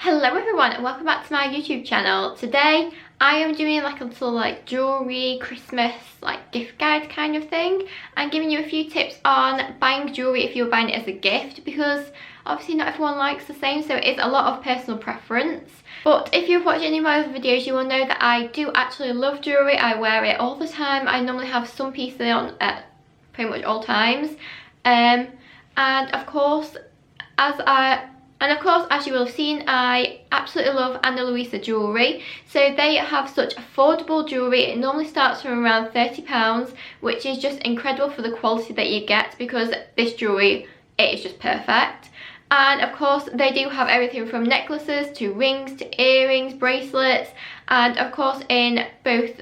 Hello everyone and welcome back to my YouTube channel. Today I am doing like a little jewellery Christmas gift guide kind of thing. I'm giving you a few tips on buying jewellery if you're buying it as a gift, because obviously not everyone likes the same, so it is a lot of personal preference. But if you've watched any of my other videos, you will know that I do actually love jewellery. I wear it all the time. I normally have some pieces on at pretty much all times. And of course, as you will have seen, I absolutely love Luisa Jewellery. So they have such affordable jewellery. It normally starts from around £30, which is just incredible for the quality that you get, because this jewellery, it is just perfect. And of course, they do have everything from necklaces to rings to earrings, bracelets, and of course in both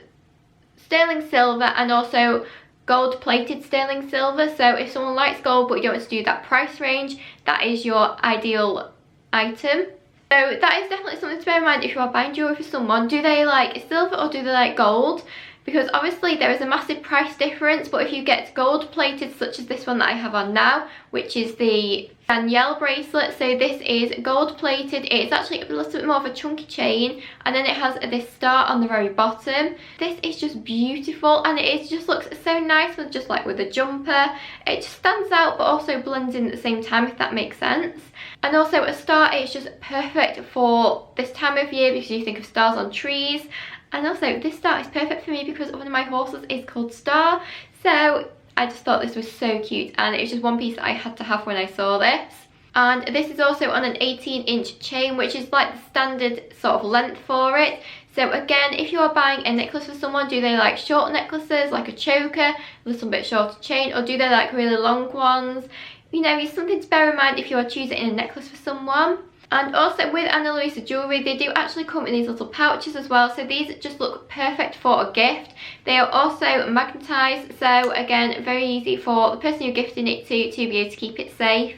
sterling silver and also gold plated sterling silver. So if someone likes gold but you don't want to do that price range, that is your ideal item. So that is definitely something to bear in mind if you are buying jewellery for someone. Do they like silver or do they like gold? Because obviously there is a massive price difference, but if you get gold plated such as this one that I have on now, which is the Danielle bracelet, so this is gold plated. It's actually a little bit more of a chunky chain, and then it has this star on the very bottom. This is just beautiful, and it just looks so nice with just with a jumper. It just stands out but also blends in at the same time, if that makes sense. And also a star is just perfect for this time of year because you think of stars on trees. And also this star is perfect for me because one of my horses is called Star. So I just thought this was so cute, and it was just one piece that I had to have when I saw this. And this is also on an 18-inch chain, which is like the standard sort of length for it. So again, if you are buying a necklace for someone, do they like short necklaces like a choker, a little bit shorter chain, or do they like really long ones? You know, it's something to bear in mind if you are choosing a necklace for someone. And also with Luisa Jewellery, they do actually come in these little pouches as well. So these just look perfect for a gift. They are also magnetised, so again, very easy for the person you're gifting it to be able to keep it safe.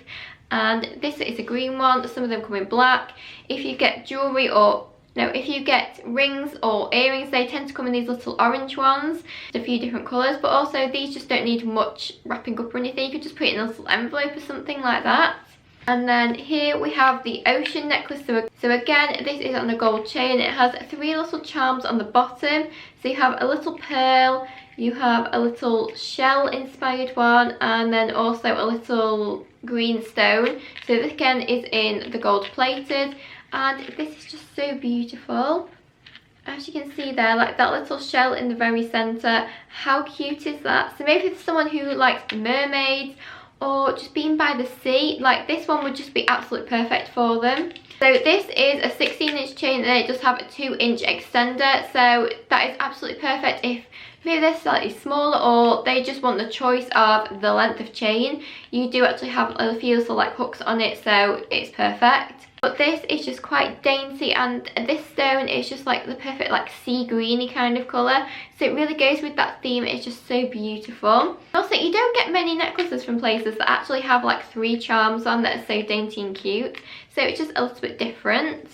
And this is a green one. Some of them come in black. If you get jewellery if you get rings or earrings, they tend to come in these little orange ones. A few different colours, but also these just don't need much wrapping up or anything. You could just put it in a little envelope or something like that. And then here we have the ocean necklace. So again, this is on a gold chain. It has 3 little charms on the bottom. So you have a little pearl, you have a little shell inspired one, and then also a little green stone. So this again is in the gold plated, and this is just so beautiful. As you can see there, like that little shell in the very centre. How cute is that? So maybe for someone who likes mermaids or just being by the sea, like this one would just be absolutely perfect for them. So this is a 16-inch chain, and it does have a 2-inch extender, so that is absolutely perfect if maybe they're slightly smaller or they just want the choice of the length of chain. You do actually have a few little hooks on it, so it's perfect. But this is just quite dainty, and this stone is just the perfect sea greeny kind of colour. So it really goes with that theme. It's just so beautiful. Also, you don't get many necklaces from places that actually have 3 charms on that are so dainty and cute. So it's just a little bit different.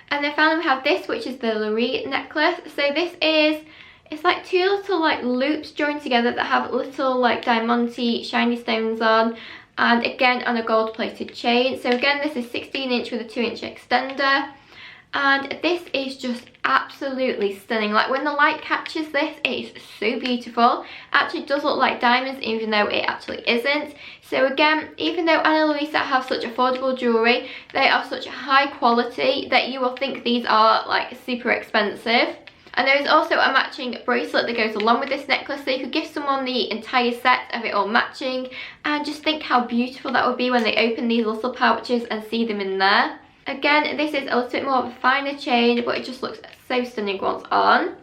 And then finally we have this, which is the Luisa necklace. So this is, it's 2 little loops joined together that have little diamante shiny stones on. And again on a gold plated chain. So again, this is 16-inch with a 2-inch extender, and this is just absolutely stunning. When the light catches this, it is so beautiful. It actually does look like diamonds, even though it actually isn't. So again, even though Luisa have such affordable jewellery, they are such high quality that you will think these are super expensive. And there is also a matching bracelet that goes along with this necklace, so you could give someone the entire set of it all matching, and just think how beautiful that would be when they open these little pouches and see them in there. Again, this is a little bit more of a finer chain, but it just looks so stunning once on.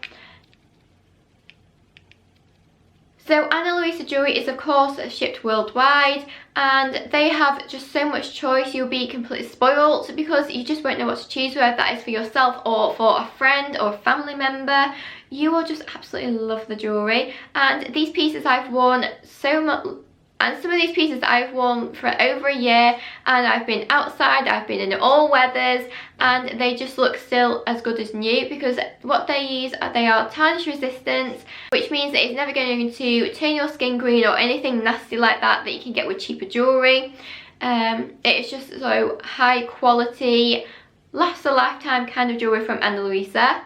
So Luisa Jewellery is of course shipped worldwide, and they have just so much choice. You'll be completely spoiled because you just won't know what to choose, whether that is for yourself or for a friend or a family member. You will just absolutely love the jewellery, and these pieces I've worn so much. And some of these pieces I've worn for over a year, and I've been outside, I've been in all weathers, and they just look still as good as new, because what they use, they are tarnish resistant, which means that it's never going to turn your skin green or anything nasty like that that you can get with cheaper jewellery. It's just so high quality, lasts a lifetime kind of jewellery from Luisa.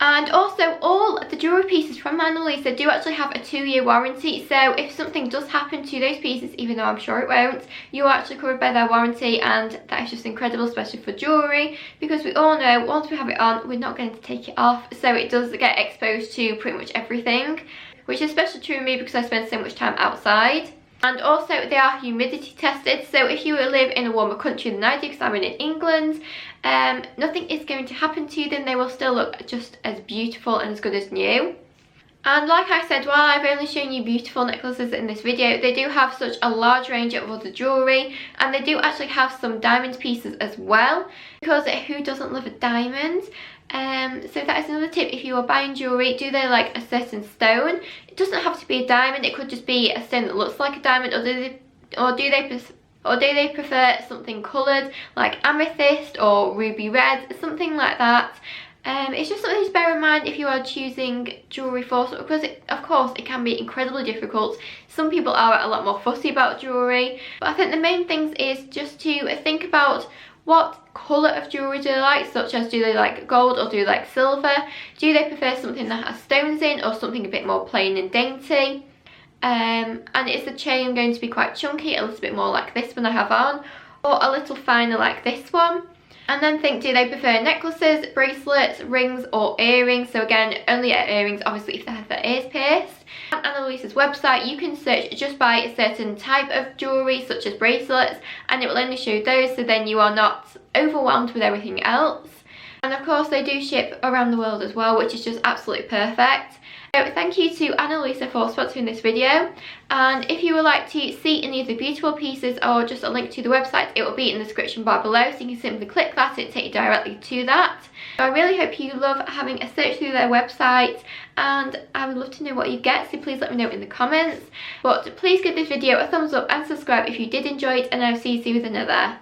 And also, all the jewellery pieces from Luisa do actually have a 2-year warranty, so if something does happen to those pieces, even though I'm sure it won't, you're actually covered by their warranty, and that is just incredible, especially for jewellery, because we all know once we have it on, we're not going to take it off, so it does get exposed to pretty much everything, which is especially true of me because I spend so much time outside. And also, they are humidity tested, so if you live in a warmer country than I do, because I'm in England, nothing is going to happen to them. They will still look just as beautiful and as good as new. And like I said, while I've only shown you beautiful necklaces in this video, they do have such a large range of other jewellery, and they do actually have some diamond pieces as well, because who doesn't love a diamond? So that is another tip. If you are buying jewellery, do they like a certain stone? It doesn't have to be a diamond, it could just be a stone that looks like a diamond, or do they prefer something coloured like amethyst or ruby red, something like that. It's just something to bear in mind if you are choosing jewellery for, because of course it can be incredibly difficult. Some people are a lot more fussy about jewellery, but I think the main thing is just to think about what colour of jewellery do they like, such as do they like gold or do they like silver? Do they prefer something that has stones in, or something a bit more plain and dainty? And is the chain going to be quite chunky, a little bit more like this one I have on, or a little finer like this one? And then think, do they prefer necklaces, bracelets, rings or earrings? So again, only earrings obviously if they have their ears pierced. On Luisa's website, you can search just by a certain type of jewellery, such as bracelets, and it will only show those, so then you are not overwhelmed with everything else. And of course they do ship around the world as well, which is just absolutely perfect. So thank you to Luisa for sponsoring this video, and if you would like to see any of the beautiful pieces or just a link to the website, it will be in the description bar below, so you can simply click that and take you directly to that. So I really hope you love having a search through their website, and I would love to know what you get, so please let me know in the comments. But please give this video a thumbs up and subscribe if you did enjoy it, and I'll see you soon with another.